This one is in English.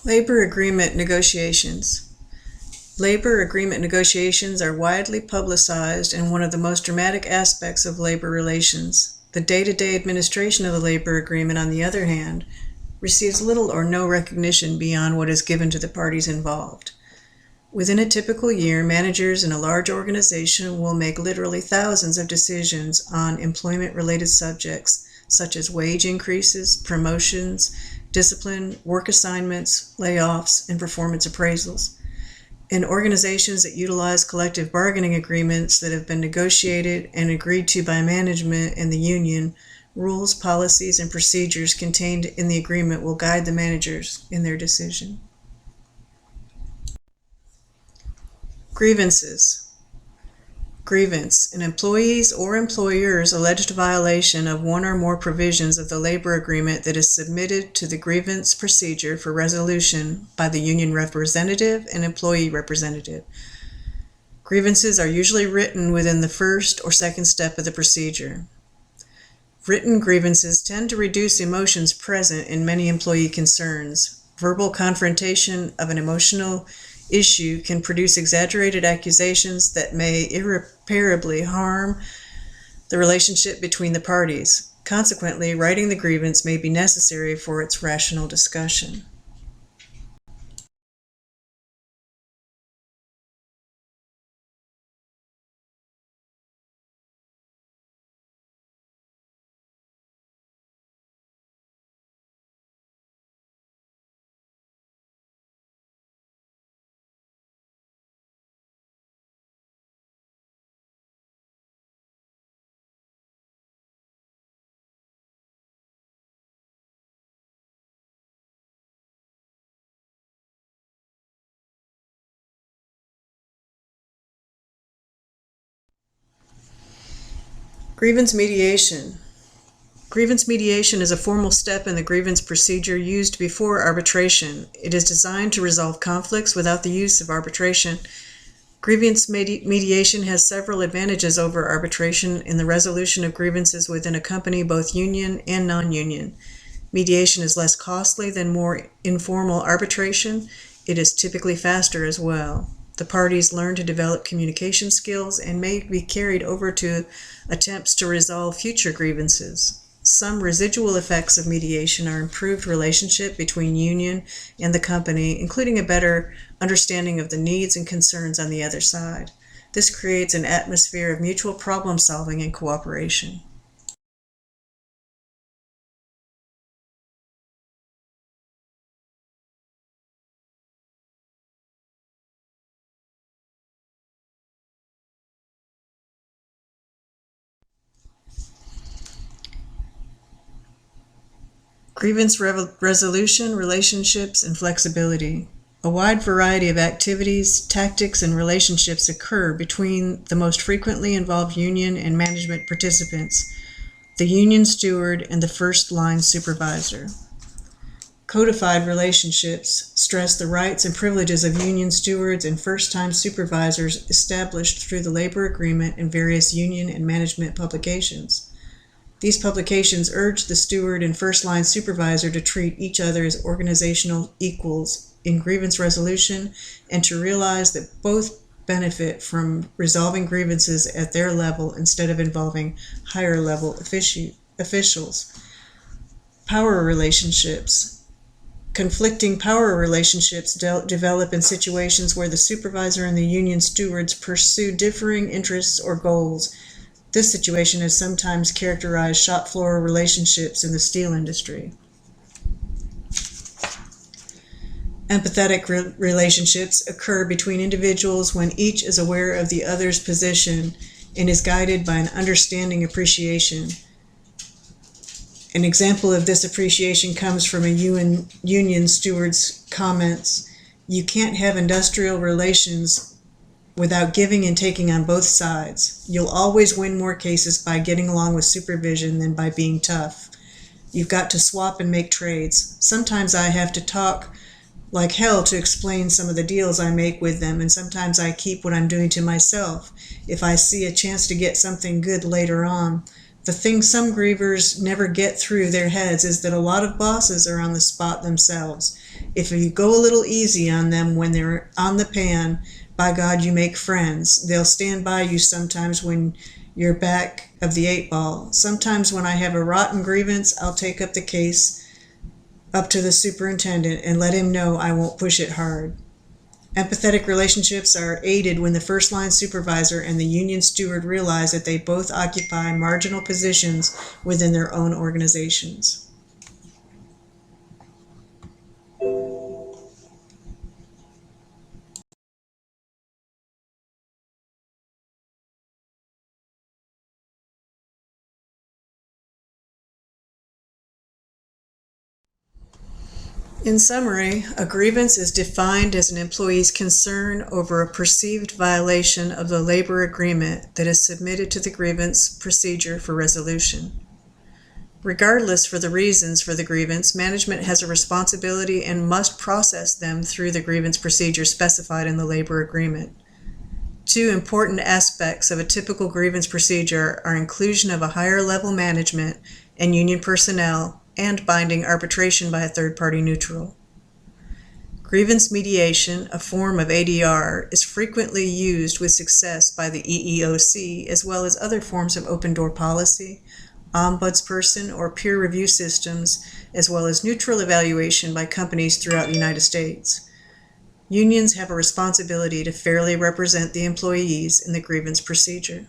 Labor agreement negotiations. Labor agreement negotiations are widely publicized and one of the most dramatic aspects of labor relations. The day-to-day administration of the labor agreement, on the other hand, receives little or no recognition beyond what is given to the parties involved. Within a typical year, managers in a large organization will make literally thousands of decisions on employment-related subjects such as wage increases, promotions, discipline, work assignments, layoffs, and performance appraisals. In organizations that utilize collective bargaining agreements that have been negotiated and agreed to by management and the union, rules, policies, and procedures contained in the agreement will guide the managers in their decision. Grievances. Grievance: an employee's or employer's alleged violation of one or more provisions of the labor agreement that is submitted to the grievance procedure for resolution by the union representative and employee representative. Grievances are usually written within the first or second step of the procedure. Written grievances tend to reduce emotions present in many employee concerns. Verbal confrontation of an emotional issue can produce exaggerated accusations that may irreparably harm the relationship between the parties. Consequently, writing the grievance may be necessary for its rational discussion. Grievance mediation. Grievance mediation is a formal step in the grievance procedure used before arbitration. It is designed to resolve conflicts without the use of arbitration. Grievance mediation has several advantages over arbitration in the resolution of grievances within a company, both union and non-union. Mediation is less costly than more informal arbitration. It is typically faster as well. The parties learn to develop communication skills and may be carried over to attempts to resolve future grievances. Some residual effects of mediation are improved relationship between union and the company, including a better understanding of the needs and concerns on the other side. This creates an atmosphere of mutual problem solving and cooperation. Grievance resolution, relationships, and flexibility. A wide variety of activities, tactics, and relationships occur between the most frequently involved union and management participants, the union steward, and the first-line supervisor. Codified relationships stress the rights and privileges of union stewards and first-time supervisors established through the labor agreement and various union and management publications. These publications urge the steward and first-line supervisor to treat each other as organizational equals in grievance resolution and to realize that both benefit from resolving grievances at their level instead of involving higher-level officials. Power relationships. Conflicting power relationships develop in situations where the supervisor and the union stewards pursue differing interests or goals. This situation has sometimes characterized shop floor relationships in the steel industry. Empathetic relationships occur between individuals when each is aware of the other's position and is guided by an understanding appreciation. An example of this appreciation comes from a union steward's comments: "You can't have industrial relations without giving and taking on both sides. You'll always win more cases by getting along with supervision than by being tough. You've got to swap and make trades. Sometimes I have to talk like hell to explain some of the deals I make with them, and sometimes I keep what I'm doing to myself. If I see a chance to get something good later on, the thing some grievers never get through their heads is that a lot of bosses are on the spot themselves. If you go a little easy on them when they're on the pan, by God, you make friends. They'll stand by you sometimes when you're back of the 8 ball. Sometimes when I have a rotten grievance, I'll take up the case up to the superintendent and let him know I won't push it hard. Empathetic relationships are aided when the first-line supervisor and the union steward realize that they both occupy marginal positions within their own organizations. In summary, a grievance is defined as an employee's concern over a perceived violation of the labor agreement that is submitted to the grievance procedure for resolution. Regardless for the reasons for the grievance, management has a responsibility and must process them through the grievance procedure specified in the labor agreement. Two important aspects of a typical grievance procedure are inclusion of a higher level management and union personnel and binding arbitration by a third-party neutral. Grievance mediation, a form of ADR, is frequently used with success by the EEOC as well as other forms of open-door policy, ombudsperson, or peer review systems, as well as neutral evaluation by companies throughout the United States. Unions have a responsibility to fairly represent the employees in the grievance procedure.